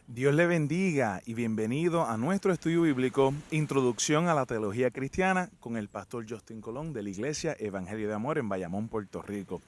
Dios le bendiga y bienvenido a nuestro estudio bíblico Introducción a la Teología Cristiana con el pastor Justin Colón de la Iglesia Evangelio de Amor en Bayamón, Puerto Rico.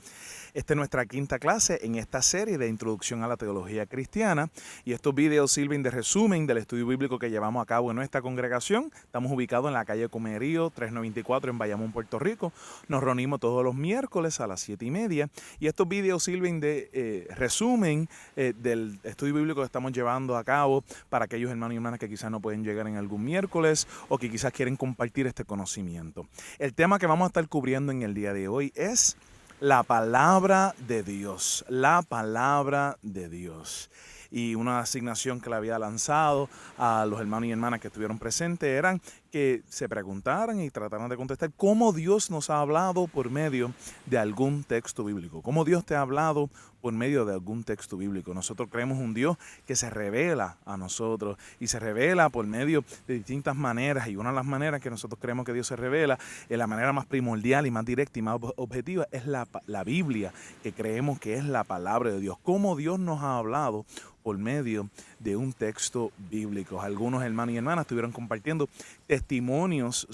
Esta es nuestra quinta clase en esta serie de Introducción a la Teología Cristiana y estos videos sirven de resumen del estudio bíblico que llevamos a cabo en nuestra congregación. Estamos ubicados en la calle Comerío 394 en Bayamón, Puerto Rico. Nos reunimos todos los miércoles a las 7:30 y estos videos sirven de resumen del estudio bíblico que estamos llevando a cabo para aquellos hermanos y hermanas que quizás no pueden llegar en algún miércoles o que quizás quieren compartir este conocimiento. El tema que vamos a estar cubriendo en el día de hoy es la palabra de Dios, la palabra de Dios. Y una asignación que le había lanzado a los hermanos y hermanas que estuvieron presentes eran que se preguntaran y trataran de contestar cómo Dios nos ha hablado por medio de algún texto bíblico. Cómo Dios te ha hablado por medio de algún texto bíblico. Nosotros creemos un Dios que se revela a nosotros y se revela por medio de distintas maneras. Y una de las maneras que nosotros creemos que Dios se revela, la manera más primordial y más directa y más objetiva, es la Biblia, que creemos que es la palabra de Dios. Cómo Dios nos ha hablado por medio de un texto bíblico. Algunos hermanos y hermanas estuvieron compartiendo testimonios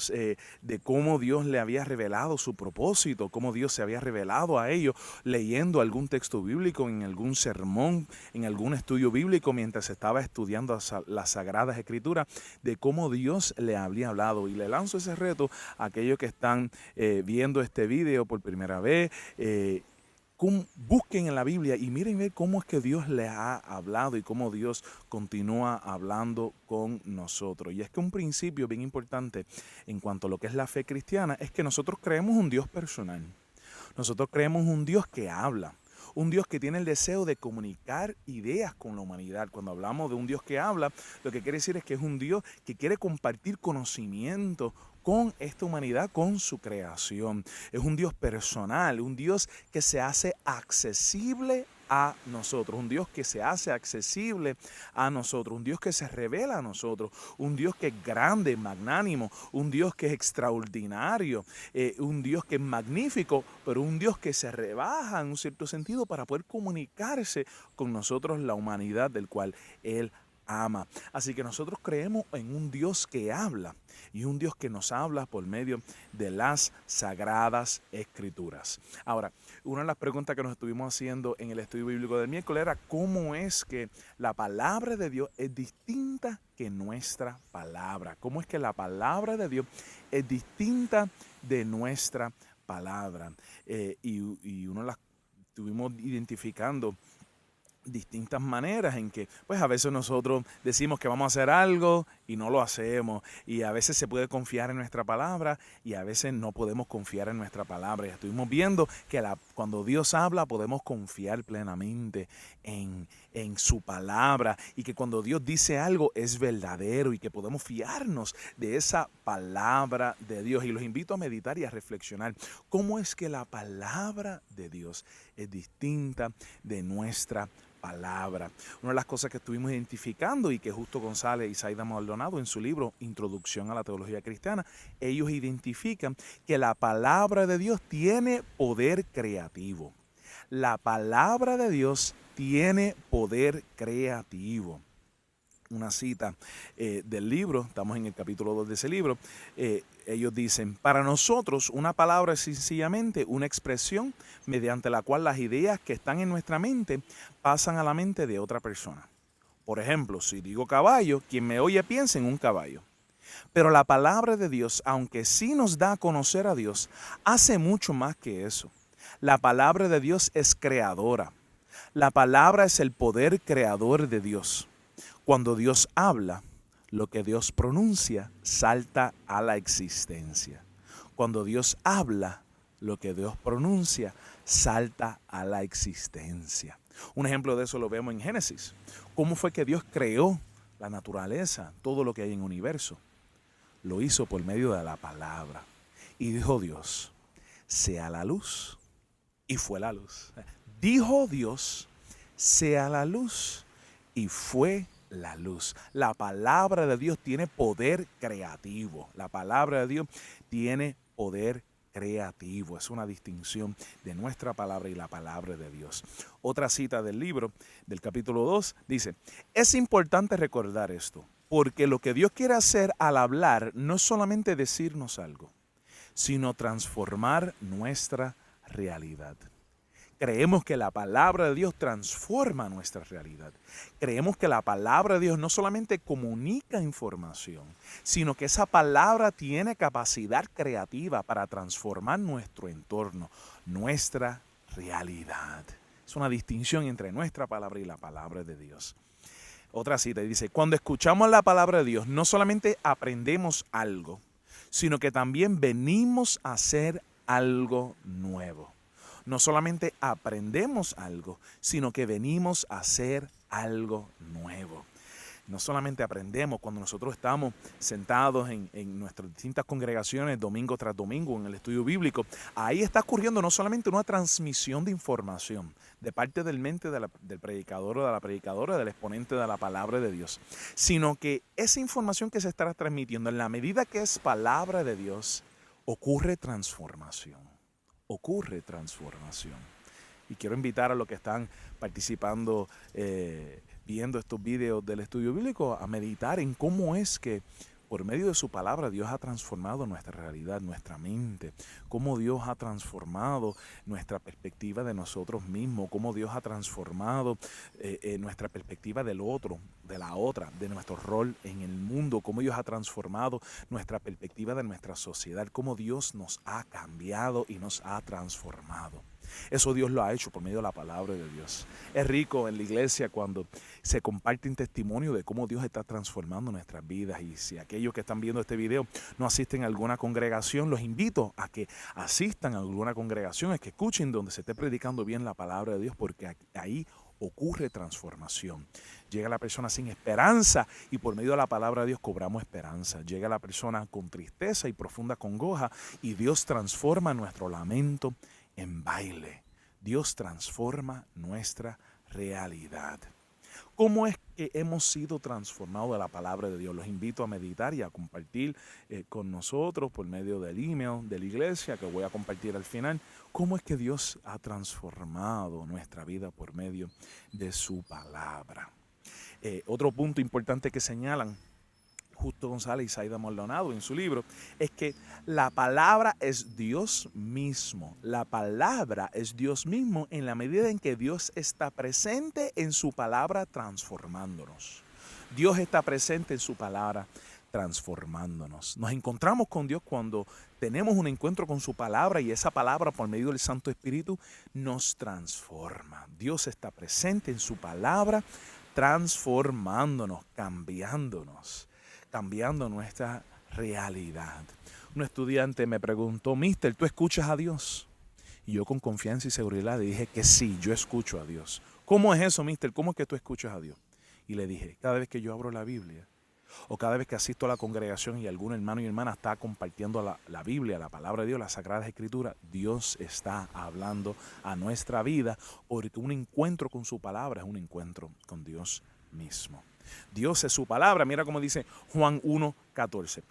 de cómo Dios le había revelado su propósito, cómo Dios se había revelado a ellos leyendo algún texto bíblico, en algún sermón, en algún estudio bíblico mientras estaba estudiando las Sagradas Escrituras, de cómo Dios le había hablado. Y le lanzo ese reto a aquellos que están viendo este video por primera vez. Busquen en la Biblia y miren ver cómo es que Dios les ha hablado y cómo Dios continúa hablando con nosotros. Y es que un principio bien importante en cuanto a lo que es la fe cristiana es que nosotros creemos un Dios personal. Nosotros creemos un Dios que habla. Un Dios que tiene el deseo de comunicar ideas con la humanidad. Cuando hablamos de un Dios que habla, lo que quiere decir es que es un Dios que quiere compartir conocimiento con esta humanidad, con su creación. Es un Dios personal, un Dios que se hace accesible a nosotros, un Dios que se hace accesible a nosotros, un Dios que se revela a nosotros, un Dios que es grande, magnánimo, un Dios que es extraordinario, un Dios que es magnífico, pero un Dios que se rebaja en un cierto sentido para poder comunicarse con nosotros, la humanidad del cual Él ama. Así que nosotros creemos en un Dios que habla y un Dios que nos habla por medio de las Sagradas Escrituras. Ahora, una de las preguntas que nos estuvimos haciendo en el estudio bíblico del miércoles era cómo es que la palabra de Dios es distinta que nuestra palabra. ¿Cómo es que la palabra de Dios es distinta de nuestra palabra? Y una de las estuvimos identificando distintas maneras en que pues a veces nosotros decimos que vamos a hacer algo y no lo hacemos, y a veces se puede confiar en nuestra palabra y a veces no podemos confiar en nuestra palabra. Y estuvimos viendo que cuando Dios habla podemos confiar plenamente en su palabra, y que cuando Dios dice algo es verdadero y que podemos fiarnos de esa palabra de Dios. Y los invito a meditar y a reflexionar cómo es que la palabra de Dios es distinta de nuestra palabra. Una de las cosas que estuvimos identificando y que Justo González y Zaida Maldonado en su libro Introducción a la Teología Cristiana, ellos identifican que la palabra de Dios tiene poder creativo. La palabra de Dios tiene poder creativo. Una cita del libro, estamos en el capítulo 2 de ese libro, ellos dicen: para nosotros una palabra es sencillamente una expresión mediante la cual las ideas que están en nuestra mente pasan a la mente de otra persona. Por ejemplo, si digo caballo, quien me oye piensa en un caballo. Pero la palabra de Dios, aunque sí nos da a conocer a Dios, hace mucho más que eso. La palabra de Dios es creadora. La palabra es el poder creador de Dios. Cuando Dios habla, lo que Dios pronuncia salta a la existencia. Cuando Dios habla, lo que Dios pronuncia salta a la existencia. Un ejemplo de eso lo vemos en Génesis. ¿Cómo fue que Dios creó la naturaleza, todo lo que hay en el universo? Lo hizo por medio de la palabra. Y dijo Dios: sea la luz. Y fue la luz. Dijo Dios: sea la luz. Y fue la luz. La palabra de Dios tiene poder creativo. La palabra de Dios tiene poder creativo. Es una distinción de nuestra palabra y la palabra de Dios. Otra cita del libro, del capítulo 2, dice: es importante recordar esto, porque lo que Dios quiere hacer al hablar no es solamente decirnos algo, sino transformar nuestra realidad. Creemos que la palabra de Dios transforma nuestra realidad. Creemos que la palabra de Dios no solamente comunica información, sino que esa palabra tiene capacidad creativa para transformar nuestro entorno, nuestra realidad. Es una distinción entre nuestra palabra y la palabra de Dios. Otra cita dice: cuando escuchamos la palabra de Dios, no solamente aprendemos algo, sino que también venimos a hacer algo nuevo. No solamente aprendemos algo, sino que venimos a hacer algo nuevo. No solamente aprendemos cuando nosotros estamos sentados en nuestras distintas congregaciones domingo tras domingo en el estudio bíblico. Ahí está ocurriendo no solamente una transmisión de información de parte del mente del predicador o de la predicadora, del exponente de la palabra de Dios, sino que esa información que se está transmitiendo, en la medida que es palabra de Dios, ocurre transformación. Ocurre transformación. Y quiero invitar a los que están participando, viendo estos videos del estudio bíblico, a meditar en cómo es que por medio de su palabra Dios ha transformado nuestra realidad, nuestra mente, cómo Dios ha transformado nuestra perspectiva de nosotros mismos, cómo Dios ha transformado nuestra perspectiva del otro, de la otra, de nuestro rol en el mundo, cómo Dios ha transformado nuestra perspectiva de nuestra sociedad, cómo Dios nos ha cambiado y nos ha transformado. Eso Dios lo ha hecho por medio de la palabra de Dios. Es rico en la iglesia cuando se comparte un testimonio de cómo Dios está transformando nuestras vidas. Y si aquellos que están viendo este video no asisten a alguna congregación, los invito a que asistan a alguna congregación, a que escuchen donde se esté predicando bien la palabra de Dios, porque ahí ocurre transformación. Llega la persona sin esperanza y por medio de la palabra de Dios cobramos esperanza. Llega la persona con tristeza y profunda congoja y Dios transforma nuestro lamento en baile. Dios transforma nuestra realidad. ¿Cómo es que hemos sido transformados de la palabra de Dios? Los invito a meditar y a compartir con nosotros por medio del email de la iglesia que voy a compartir al final. ¿Cómo es que Dios ha transformado nuestra vida por medio de su palabra? Otro punto importante que señalan Justo González y Saida Maldonado en su libro, es que la palabra es Dios mismo. La palabra es Dios mismo en la medida en que Dios está presente en su palabra transformándonos. Dios está presente en su palabra transformándonos. Nos encontramos con Dios cuando tenemos un encuentro con su palabra y esa palabra por medio del Santo Espíritu nos transforma. Dios está presente en su palabra transformándonos, cambiando nuestra realidad. Un estudiante me preguntó: Mister, ¿tú escuchas a Dios? Y yo con confianza y seguridad le dije que sí, yo escucho a Dios. ¿Cómo es eso, Mister? ¿Cómo es que tú escuchas a Dios? Y le dije: cada vez que yo abro la Biblia o cada vez que asisto a la congregación y algún hermano y hermana está compartiendo la Biblia, la palabra de Dios, las Sagradas Escrituras, Dios está hablando a nuestra vida, porque un encuentro con su palabra es un encuentro con Dios mismo. Dios es su palabra. Mira cómo dice Juan 1:14.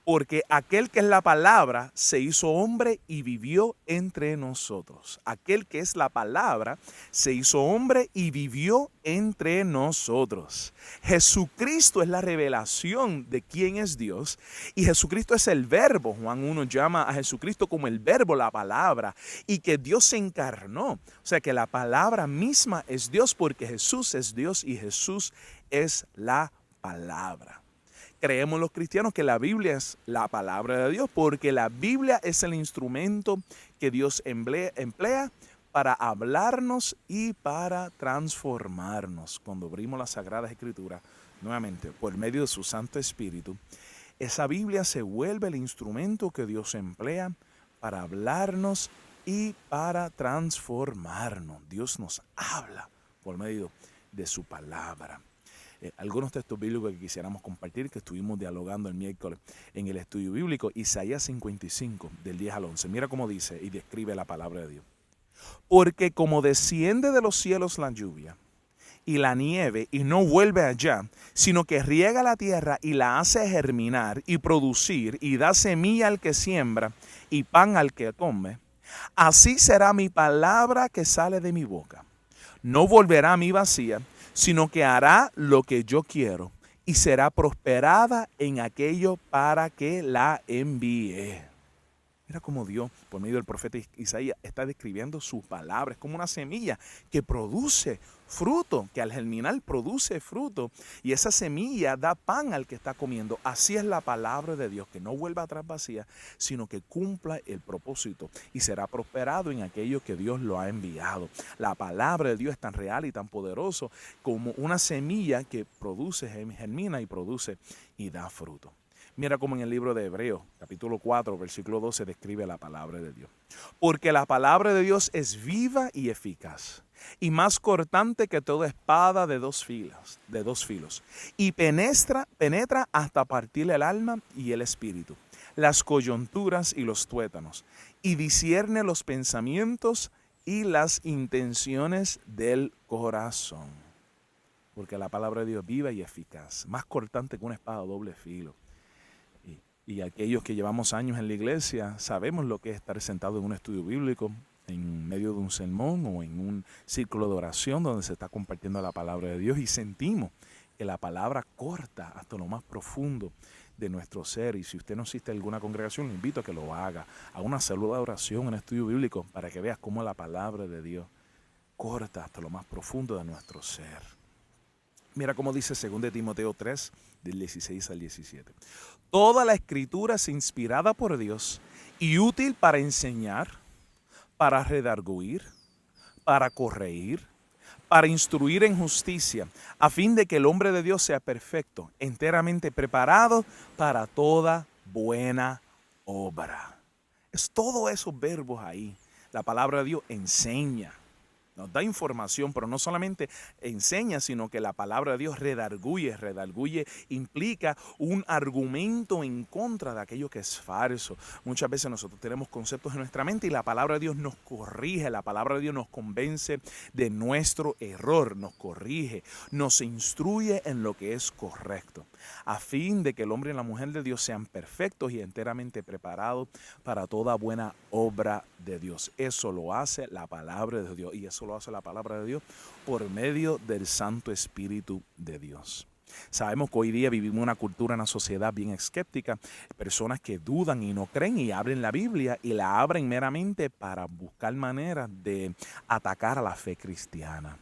Porque aquel que es la palabra se hizo hombre y vivió entre nosotros. Aquel que es la palabra se hizo hombre y vivió entre nosotros. Jesucristo es la revelación de quién es Dios y Jesucristo es el verbo. Juan 1 llama a Jesucristo como el verbo, la palabra, y que Dios se encarnó. O sea que la palabra misma es Dios porque Jesús es Dios y Jesús es la palabra. Creemos los cristianos que la Biblia es la palabra de Dios porque la Biblia es el instrumento que Dios emplea para hablarnos y para transformarnos. Cuando abrimos las Sagradas Escrituras, nuevamente, por medio de su Santo Espíritu, esa Biblia se vuelve el instrumento que Dios emplea para hablarnos y para transformarnos. Dios nos habla por medio de su palabra. Algunos textos bíblicos que quisiéramos compartir, que estuvimos dialogando el miércoles en el estudio bíblico, Isaías 55, del 10 al 11. Mira cómo dice y describe la palabra de Dios. Porque como desciende de los cielos la lluvia y la nieve y no vuelve allá, sino que riega la tierra y la hace germinar y producir y da semilla al que siembra y pan al que come, así será mi palabra que sale de mi boca. No volverá a mí vacía, sino que hará lo que yo quiero y será prosperada en aquello para que la envíe. Mira cómo Dios, por medio del profeta Isaías, está describiendo su palabra. Es como una semilla que produce fruto, que al germinar produce fruto. Y esa semilla da pan al que está comiendo. Así es la palabra de Dios, que no vuelva atrás vacía, sino que cumpla el propósito y será prosperado en aquello que Dios lo ha enviado. La palabra de Dios es tan real y tan poderoso como una semilla que produce, germina y produce y da fruto. Mira cómo en el libro de Hebreos, capítulo 4, versículo 12, describe la palabra de Dios. Porque la palabra de Dios es viva y eficaz, y más cortante que toda espada de dos filos, y penetra hasta partir el alma y el espíritu, las coyunturas y los tuétanos, y discierne los pensamientos y las intenciones del corazón. Porque la palabra de Dios es viva y eficaz, más cortante que una espada de doble filo. Y aquellos que llevamos años en la iglesia sabemos lo que es estar sentado en un estudio bíblico, en medio de un sermón o en un círculo de oración donde se está compartiendo la palabra de Dios y sentimos que la palabra corta hasta lo más profundo de nuestro ser. Y si usted no asiste a alguna congregación, le invito a que lo haga. A una saluda de oración en estudio bíblico para que veas cómo la palabra de Dios corta hasta lo más profundo de nuestro ser. Mira cómo dice 2 Timoteo 3, del 16 al 17. Toda la escritura es inspirada por Dios y útil para enseñar, para redarguir, para corregir, para instruir en justicia, a fin de que el hombre de Dios sea perfecto, enteramente preparado para toda buena obra. Es todos esos verbos ahí. La palabra de Dios enseña, nos da información, pero no solamente enseña, sino que la palabra de Dios redarguye. Redarguye implica un argumento en contra de aquello que es falso. Muchas veces nosotros tenemos conceptos en nuestra mente y la palabra de Dios nos corrige, la palabra de Dios nos convence de nuestro error, nos corrige, nos instruye en lo que es correcto, a fin de que el hombre y la mujer de Dios sean perfectos y enteramente preparados para toda buena obra de Dios. Eso lo hace la palabra de Dios y eso lo hace la palabra de Dios por medio del Santo Espíritu de Dios. Sabemos que hoy día vivimos una cultura, una sociedad bien escéptica, personas que dudan y no creen y abren la Biblia y la abren meramente para buscar maneras de atacar a la fe cristiana.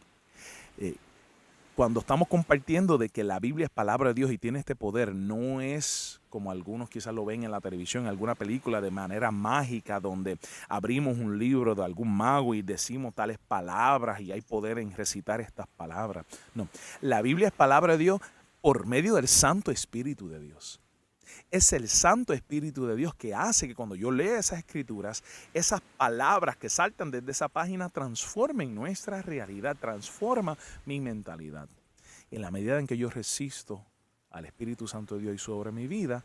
Cuando estamos compartiendo de que la Biblia es palabra de Dios y tiene este poder, no es como algunos quizás lo ven en la televisión, en alguna película de manera mágica, donde abrimos un libro de algún mago y decimos tales palabras y hay poder en recitar estas palabras. No, la Biblia es palabra de Dios por medio del Santo Espíritu de Dios. Es el Santo Espíritu de Dios que hace que cuando yo lea esas escrituras, esas palabras que saltan desde esa página transformen nuestra realidad, transforma mi mentalidad. En la medida en que yo resisto al Espíritu Santo de Dios y sobre mi vida,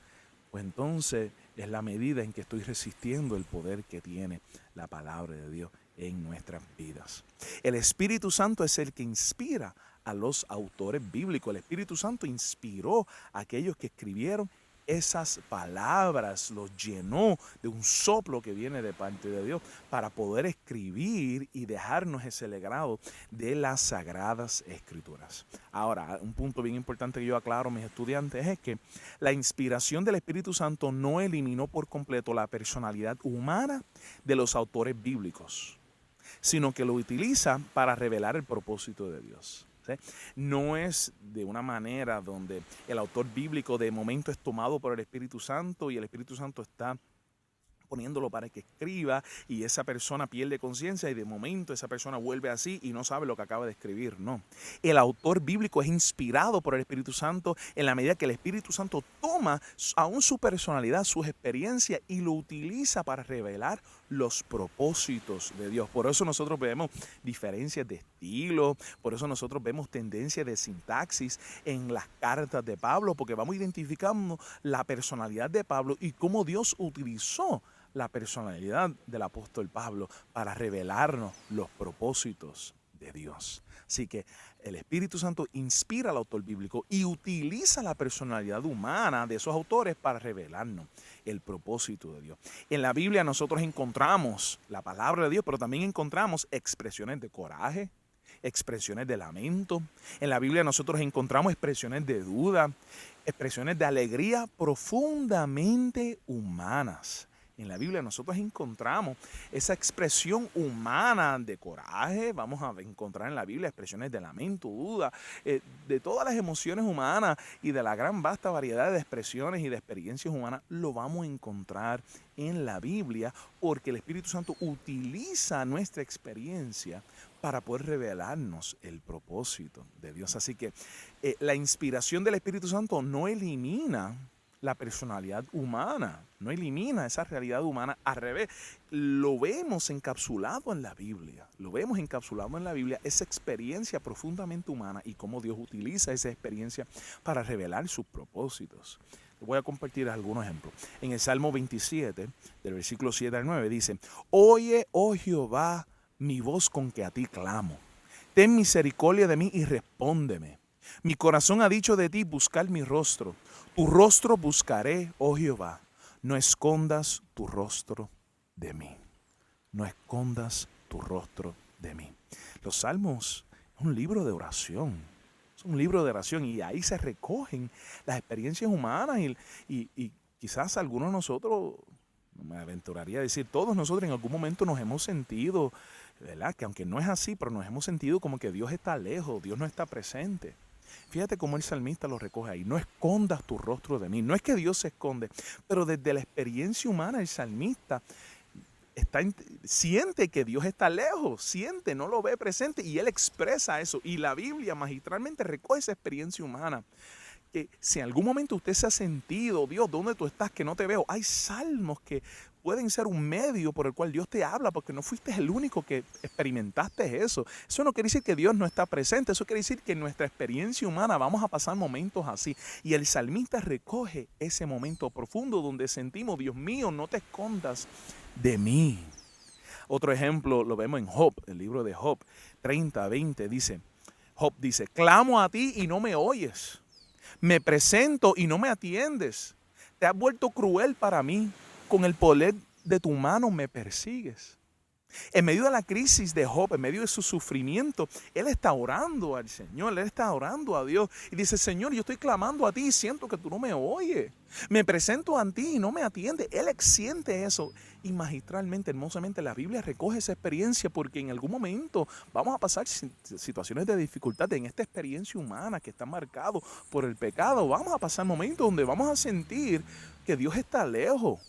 pues entonces es la medida en que estoy resistiendo el poder que tiene la palabra de Dios en nuestras vidas. El Espíritu Santo es el que inspira a los autores bíblicos. El Espíritu Santo inspiró a aquellos que escribieron esas palabras, los llenó de un soplo que viene de parte de Dios para poder escribir y dejarnos ese legado de las Sagradas Escrituras. Ahora, un punto bien importante que yo aclaro a mis estudiantes es que la inspiración del Espíritu Santo no eliminó por completo la personalidad humana de los autores bíblicos, sino que lo utiliza para revelar el propósito de Dios. No es de una manera donde el autor bíblico de momento es tomado por el Espíritu Santo y el Espíritu Santo está poniéndolo para que escriba y esa persona pierde conciencia y de momento esa persona vuelve así y no sabe lo que acaba de escribir. No, el autor bíblico es inspirado por el Espíritu Santo en la medida que el Espíritu Santo toma aún su personalidad, sus experiencias y lo utiliza para revelar los propósitos de Dios. Por eso nosotros vemos diferencias de estilo, por eso nosotros vemos tendencias de sintaxis en las cartas de Pablo, porque vamos identificando la personalidad de Pablo y cómo Dios utilizó la personalidad del apóstol Pablo para revelarnos los propósitos de Dios. Así que el Espíritu Santo inspira al autor bíblico y utiliza la personalidad humana de esos autores para revelarnos el propósito de Dios. En la Biblia nosotros encontramos la palabra de Dios, pero también encontramos expresiones de coraje, expresiones de lamento. En la Biblia nosotros encontramos expresiones de duda, expresiones de alegría profundamente humanas. En la Biblia nosotros encontramos esa expresión humana de coraje. Vamos a encontrar en la Biblia expresiones de lamento, duda, de todas las emociones humanas y de la gran vasta variedad de expresiones y de experiencias humanas. Lo vamos a encontrar en la Biblia porque el Espíritu Santo utiliza nuestra experiencia para poder revelarnos el propósito de Dios. Así que la inspiración del Espíritu Santo no elimina la personalidad humana, no elimina esa realidad humana, al revés, lo vemos encapsulado en la Biblia, esa experiencia profundamente humana y cómo Dios utiliza esa experiencia para revelar sus propósitos. Les voy a compartir algunos ejemplos. En el Salmo 27, del versículo 7 al 9, dice: Oye, oh Jehová, mi voz con que a ti clamo. Ten misericordia de mí y respóndeme. Mi corazón ha dicho de ti, buscar mi rostro. Tu rostro buscaré, oh Jehová. No escondas tu rostro de mí. No escondas tu rostro de mí. Los Salmos es un libro de oración. Es un libro de oración y ahí se recogen las experiencias humanas y quizás algunos de nosotros, me aventuraría a decir, todos nosotros en algún momento nos hemos sentido, ¿verdad? Que aunque no es así, pero nos hemos sentido como que Dios está lejos, Dios no está presente. Fíjate cómo el salmista lo recoge ahí. No escondas tu rostro de mí. No es que Dios se esconde, pero desde la experiencia humana el salmista siente que Dios está lejos, no lo ve presente y él expresa eso. Y la Biblia magistralmente recoge esa experiencia humana. Que si en algún momento usted se ha sentido, Dios, ¿dónde tú estás que no te veo? Hay salmos que pueden ser un medio por el cual Dios te habla, porque no fuiste el único que experimentaste eso. Eso no quiere decir que Dios no está presente, eso quiere decir que en nuestra experiencia humana vamos a pasar momentos así. Y el salmista recoge ese momento profundo donde sentimos, Dios mío, no te escondas de mí. Otro ejemplo lo vemos en Job, el libro de Job 30:20 dice, Job dice, clamo a ti y no me oyes. Me presento y no me atiendes. Te has vuelto cruel para mí. Con el poder de tu mano me persigues. En medio de la crisis de Job, en medio de su sufrimiento, él está orando al Señor, él está orando a Dios. Y dice, Señor, yo estoy clamando a ti y siento que tú no me oyes. Me presento a ti y no me atiendes. Él siente eso. Y magistralmente, hermosamente, la Biblia recoge esa experiencia porque en algún momento vamos a pasar situaciones de dificultad en esta experiencia humana que está marcado por el pecado. Vamos a pasar momentos donde vamos a sentir que Dios está lejos.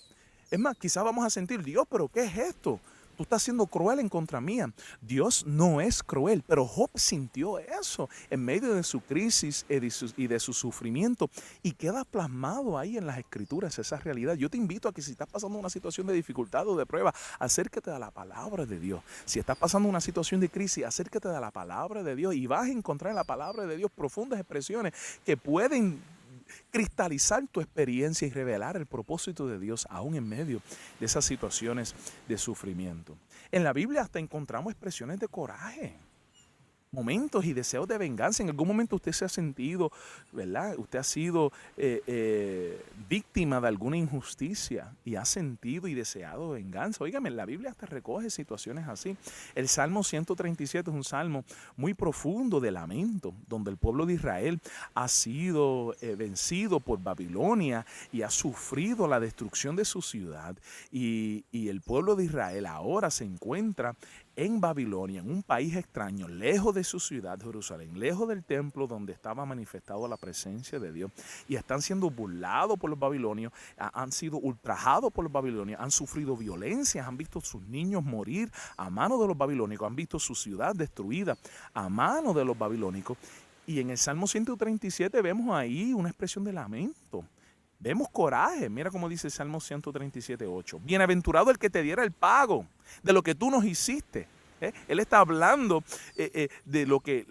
Es más, quizás vamos a sentir, Dios, ¿pero qué es esto? Tú estás siendo cruel en contra mía. Dios no es cruel, pero Job sintió eso en medio de su crisis y de su sufrimiento y queda plasmado ahí en las escrituras esa realidad. Yo te invito a que si estás pasando una situación de dificultad o de prueba, acércate a la palabra de Dios. Si estás pasando una situación de crisis, acércate a la palabra de Dios y vas a encontrar en la palabra de Dios profundas expresiones que pueden cristalizar tu experiencia y revelar el propósito de Dios aún en medio de esas situaciones de sufrimiento. En la Biblia hasta encontramos expresiones de coraje, momentos y deseos de venganza. En algún momento usted se ha sentido, ¿verdad? Usted ha sido víctima de alguna injusticia y ha sentido y deseado venganza. Óigame, la Biblia hasta recoge situaciones así. El Salmo 137 es un salmo muy profundo de lamento, donde el pueblo de Israel ha sido vencido por Babilonia y ha sufrido la destrucción de su ciudad. Y el pueblo de Israel ahora se encuentra en Babilonia, en un país extraño, lejos de su ciudad, Jerusalén, lejos del templo donde estaba manifestada la presencia de Dios. Y están siendo burlados por los babilonios, han sido ultrajados por los babilonios, han sufrido violencias, han visto sus niños morir a manos de los babilónicos, han visto su ciudad destruida a manos de los babilónicos. Y en el Salmo 137 vemos ahí una expresión de lamento. Vemos coraje, mira cómo dice el Salmo 137:8. Bienaventurado el que te diera el pago de lo que tú nos hiciste. Él está hablando de lo que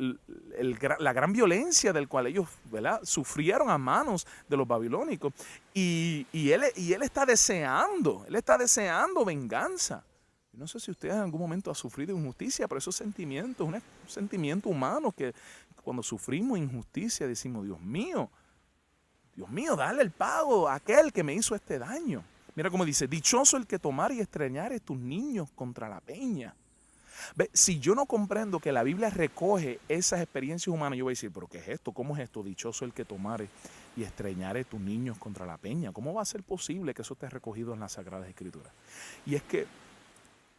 la gran violencia del cual ellos, ¿verdad?, sufrieron a manos de los babilónicos. Y él está deseando venganza. No sé si usted en algún momento ha sufrido injusticia, pero esos sentimientos, un sentimiento humano que cuando sufrimos injusticia, decimos, Dios mío, dale el pago a aquel que me hizo este daño. Mira cómo dice, dichoso el que tomare y estreñare tus niños contra la peña. Ve, si yo no comprendo que la Biblia recoge esas experiencias humanas, yo voy a decir, ¿pero qué es esto? ¿Cómo es esto? Dichoso el que tomare y estreñare tus niños contra la peña. ¿Cómo va a ser posible que eso esté recogido en las Sagradas Escrituras? Y es que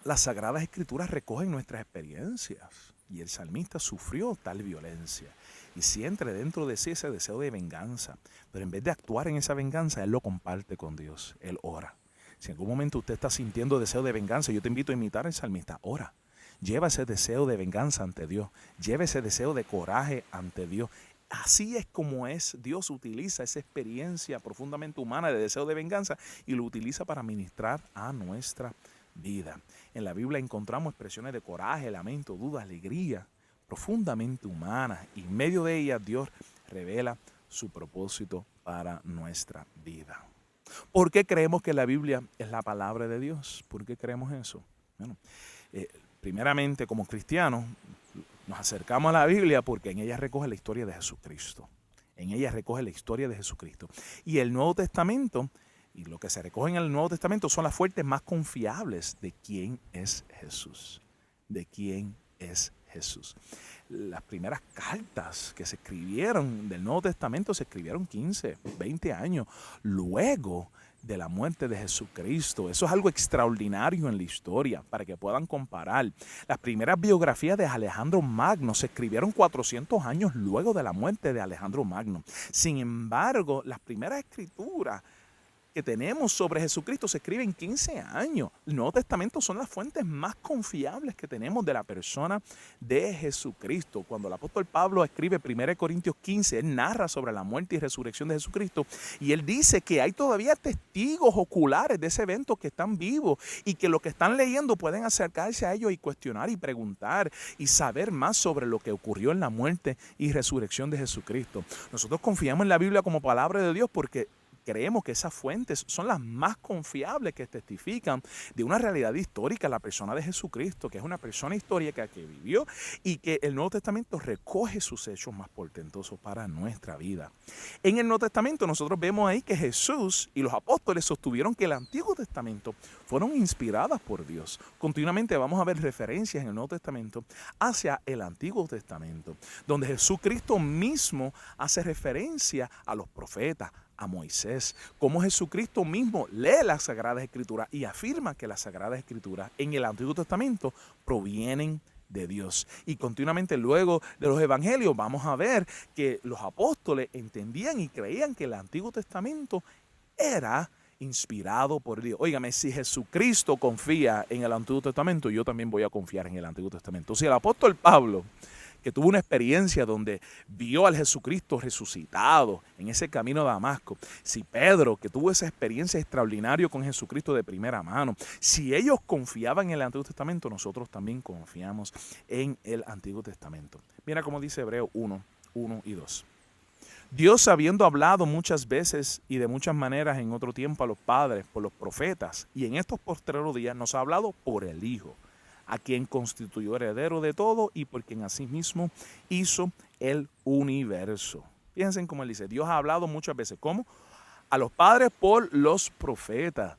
las Sagradas Escrituras recogen nuestras experiencias y el salmista sufrió tal violencia y siente dentro de sí ese deseo de venganza, pero en vez de actuar en esa venganza, él lo comparte con Dios, él ora. Si en algún momento usted está sintiendo deseo de venganza, yo te invito a imitar al salmista, ora. Lleva ese deseo de venganza ante Dios, lleva ese deseo de coraje ante Dios. Así es como Dios utiliza esa experiencia profundamente humana de deseo de venganza y lo utiliza para ministrar a nuestra vida. En la Biblia encontramos expresiones de coraje, lamento, duda, alegría, profundamente humanas, y en medio de ellas Dios revela su propósito para nuestra vida. ¿Por qué creemos que la Biblia es la palabra de Dios? ¿Por qué creemos eso? Bueno, primeramente, como cristianos, nos acercamos a la Biblia porque en ella recoge la historia de Jesucristo. En ella recoge la historia de Jesucristo. Y el Nuevo Testamento, y lo que se recoge en el Nuevo Testamento, son las fuentes más confiables de quién es Jesús. De quién es Jesús. Las primeras cartas que se escribieron del Nuevo Testamento se escribieron 15, 20 años luego de la muerte de Jesucristo. Eso es algo extraordinario en la historia para que puedan comparar. Las primeras biografías de Alejandro Magno se escribieron 400 años luego de la muerte de Alejandro Magno. Sin embargo, las primeras escrituras que tenemos sobre Jesucristo se escribe en 15 años. El Nuevo Testamento son las fuentes más confiables que tenemos de la persona de Jesucristo. Cuando el apóstol Pablo escribe 1 Corintios 15, él narra sobre la muerte y resurrección de Jesucristo y él dice que hay todavía testigos oculares de ese evento que están vivos y que los que están leyendo pueden acercarse a ellos y cuestionar y preguntar y saber más sobre lo que ocurrió en la muerte y resurrección de Jesucristo. Nosotros confiamos en la Biblia como palabra de Dios porque creemos que esas fuentes son las más confiables que testifican de una realidad histórica, la persona de Jesucristo, que es una persona histórica que vivió y que el Nuevo Testamento recoge sus hechos más portentosos para nuestra vida. En el Nuevo Testamento nosotros vemos ahí que Jesús y los apóstoles sostuvieron que el Antiguo Testamento fueron inspiradas por Dios. Continuamente vamos a ver referencias en el Nuevo Testamento hacia el Antiguo Testamento, donde Jesucristo mismo hace referencia a los profetas, a Moisés, como Jesucristo mismo lee las Sagradas Escrituras y afirma que las Sagradas Escrituras en el Antiguo Testamento provienen de Dios. Y continuamente luego de los evangelios vamos a ver que los apóstoles entendían y creían que el Antiguo Testamento era inspirado por Dios. Óigame, si Jesucristo confía en el Antiguo Testamento, yo también voy a confiar en el Antiguo Testamento. Si el apóstol Pablo, que tuvo una experiencia donde vio al Jesucristo resucitado en ese camino a Damasco, si Pedro, que tuvo esa experiencia extraordinaria con Jesucristo de primera mano, si ellos confiaban en el Antiguo Testamento, nosotros también confiamos en el Antiguo Testamento. Mira cómo dice Hebreos 1, 1 y 2. Dios, habiendo hablado muchas veces y de muchas maneras en otro tiempo a los padres por los profetas, y en estos postreros días nos ha hablado por el Hijo, a quien constituyó heredero de todo y por quien asimismo hizo el universo. Fíjense cómo él dice, Dios ha hablado muchas veces. ¿Cómo? A los padres por los profetas.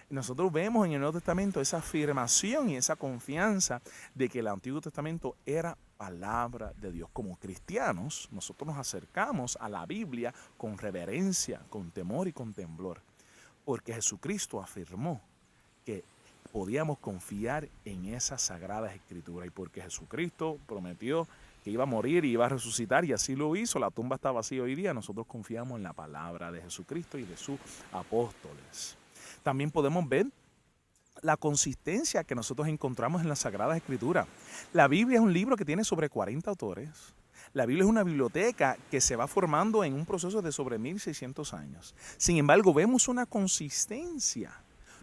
Nosotros vemos en el Nuevo Testamento esa afirmación y esa confianza de que el Antiguo Testamento era palabra de Dios. Como cristianos, nosotros nos acercamos a la Biblia con reverencia, con temor y con temblor, porque Jesucristo afirmó que podíamos confiar en esas Sagradas Escrituras y porque Jesucristo prometió que iba a morir y iba a resucitar y así lo hizo, la tumba está vacía hoy día, nosotros confiamos en la palabra de Jesucristo y de sus apóstoles. También podemos ver la consistencia que nosotros encontramos en las Sagradas Escrituras. La Biblia es un libro que tiene sobre 40 autores. La Biblia es una biblioteca que se va formando en un proceso de sobre 1600 años. Sin embargo, vemos una consistencia.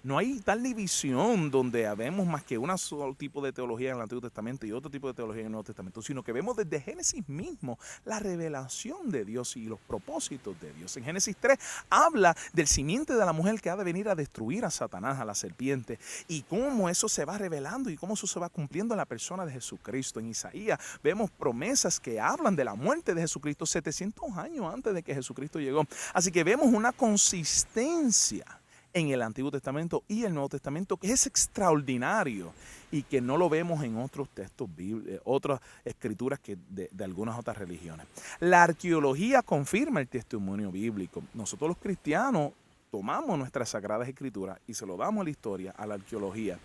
No hay tal división donde vemos más que un solo tipo de teología en el Antiguo Testamento y otro tipo de teología en el Nuevo Testamento, sino que vemos desde Génesis mismo la revelación de Dios y los propósitos de Dios. En Génesis 3 habla del simiente de la mujer que ha de venir a destruir a Satanás, a la serpiente, y cómo eso se va revelando y cómo eso se va cumpliendo en la persona de Jesucristo. En Isaías vemos promesas que hablan de la muerte de Jesucristo 700 años antes de que Jesucristo llegó. Así que vemos una consistencia en el Antiguo Testamento y el Nuevo Testamento que es extraordinario y que no lo vemos en otros textos bíblicos, otras escrituras que de algunas otras religiones. La arqueología confirma el testimonio bíblico. Nosotros los cristianos tomamos nuestras sagradas escrituras y se lo damos a la historia, a la arqueología,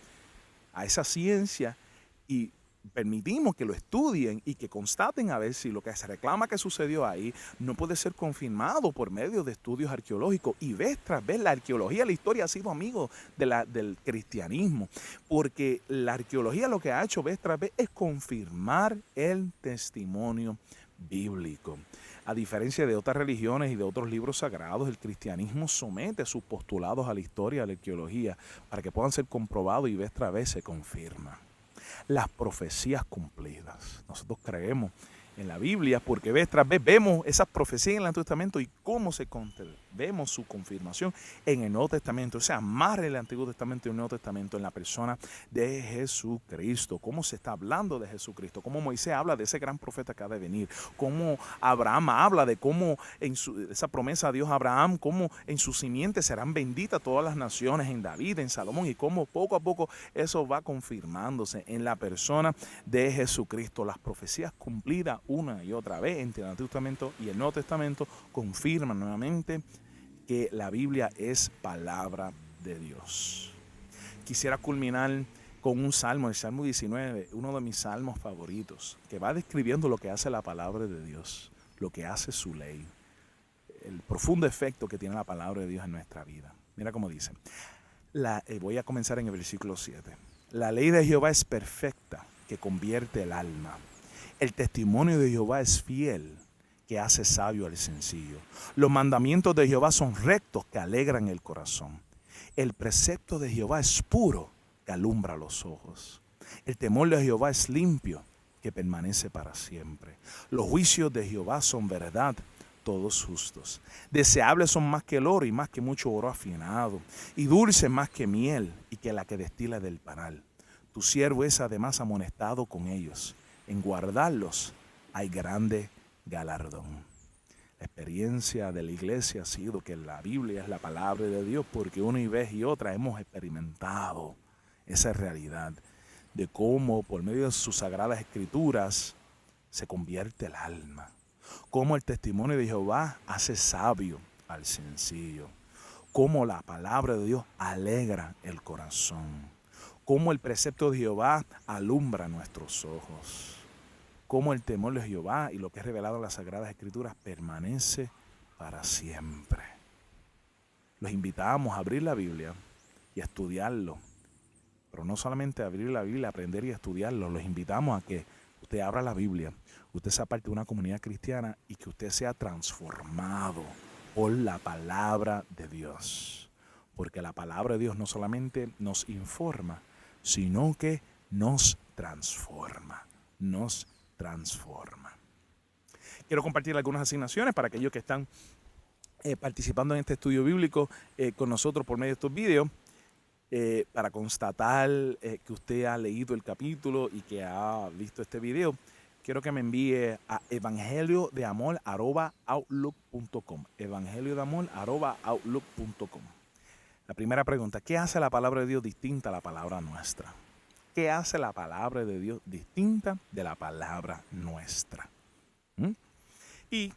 a esa ciencia, y permitimos que lo estudien y que constaten a ver si lo que se reclama que sucedió ahí no puede ser confirmado por medio de estudios arqueológicos. Y vez tras vez la arqueología, la historia ha sido amigo del cristianismo, porque la arqueología lo que ha hecho vez tras vez es confirmar el testimonio bíblico. A diferencia de otras religiones y de otros libros sagrados, el cristianismo somete sus postulados a la historia, a la arqueología, para que puedan ser comprobados y vez tras vez se confirma. Las profecías cumplidas. Nosotros creemos en la Biblia porque vez tras vez vemos esas profecías en el Antiguo Testamento y cómo vemos su confirmación en el Nuevo Testamento. O sea, amarra el Antiguo Testamento y el Nuevo Testamento en la persona de Jesucristo. Cómo se está hablando de Jesucristo. Cómo Moisés habla de ese gran profeta que ha de venir. Cómo Abraham habla de cómo esa promesa de Dios a Abraham, cómo en su simiente serán benditas todas las naciones, en David, en Salomón, y cómo poco a poco eso va confirmándose en la persona de Jesucristo. Las profecías cumplidas una y otra vez entre el Antiguo Testamento y el Nuevo Testamento confirman nuevamente que la Biblia es palabra de Dios. Quisiera culminar con un salmo, el Salmo 19, uno de mis salmos favoritos, que va describiendo lo que hace la palabra de Dios, lo que hace su ley, el profundo efecto que tiene la palabra de Dios en nuestra vida. Mira cómo dice. Voy a comenzar en el versículo 7. La ley de Jehová es perfecta, que convierte el alma. El testimonio de Jehová es fiel, que hace sabio al sencillo. Los mandamientos de Jehová son rectos, que alegran el corazón. El precepto de Jehová es puro, que alumbra los ojos. El temor de Jehová es limpio, que permanece para siempre. Los juicios de Jehová son verdad, todos justos. Deseables son más que el oro y más que mucho oro afinado, y dulce más que miel y que la que destila del panal. Tu siervo es además amonestado con ellos. En guardarlos hay grande galardón. La experiencia de la iglesia ha sido que la Biblia es la palabra de Dios porque una y vez y otra hemos experimentado esa realidad de cómo por medio de sus sagradas escrituras se convierte el alma. Cómo el testimonio de Jehová hace sabio al sencillo. Cómo la palabra de Dios alegra el corazón. Cómo el precepto de Jehová alumbra nuestros ojos. Cómo el temor de Jehová y lo que es revelado en las Sagradas Escrituras permanece para siempre. Los invitamos a abrir la Biblia y a estudiarlo. Pero no solamente a abrir la Biblia, a aprender y a estudiarlo. Los invitamos a que usted abra la Biblia, usted sea parte de una comunidad cristiana y que usted sea transformado por la palabra de Dios. Porque la palabra de Dios no solamente nos informa, sino que nos transforma. Quiero compartir algunas asignaciones para aquellos que están participando en este estudio bíblico con nosotros por medio de estos videos, para constatar que usted ha leído el capítulo y que ha visto este video. Quiero que me envíe a evangeliodeamor@outlook.com. evangeliodeamor@outlook.com. La primera pregunta: ¿qué hace la palabra de Dios distinta a la palabra nuestra? ¿Qué hace la palabra de Dios distinta de la palabra nuestra? Y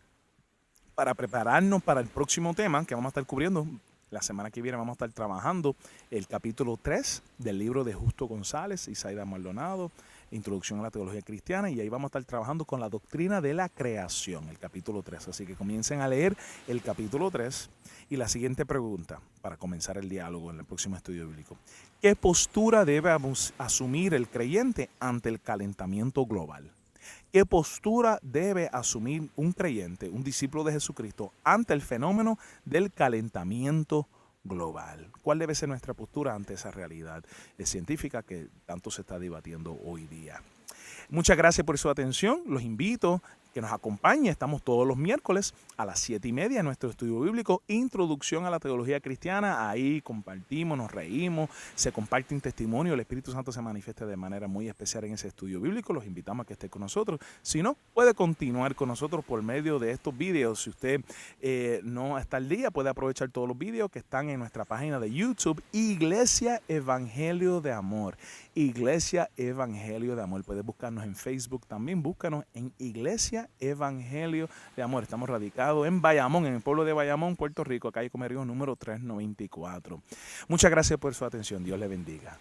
para prepararnos para el próximo tema que vamos a estar cubriendo, la semana que viene vamos a estar trabajando el capítulo 3 del libro de Justo González y Zaida Maldonado, Introducción a la Teología Cristiana, y ahí vamos a estar trabajando con la doctrina de la creación, el capítulo 3. Así que comiencen a leer el capítulo 3. Y la siguiente pregunta, para comenzar el diálogo en el próximo estudio bíblico: ¿qué postura debe asumir el creyente ante el calentamiento global? ¿Qué postura debe asumir un creyente, un discípulo de Jesucristo, ante el fenómeno del calentamiento global. ¿Cuál debe ser nuestra postura ante esa realidad científica que tanto se está debatiendo hoy día? Muchas gracias por su atención. Los invito a que nos acompañe. Estamos todos los miércoles a las 7:30 en nuestro estudio bíblico, Introducción a la Teología Cristiana. Ahí compartimos, nos reímos, se comparte un testimonio. El Espíritu Santo se manifiesta de manera muy especial en ese estudio bíblico. Los invitamos a que esté con nosotros. Si no, puede continuar con nosotros por medio de estos videos. Si usted no está al día, puede aprovechar todos los videos que están en nuestra página de YouTube, Iglesia Evangelio de Amor. Iglesia Evangelio de Amor. Puedes buscarnos en Facebook también. Búscanos en Iglesia Evangelio de Amor. Estamos radicados en Bayamón, en el pueblo de Bayamón, Puerto Rico, calle Comerío número 394. Muchas gracias por su atención. Dios le bendiga.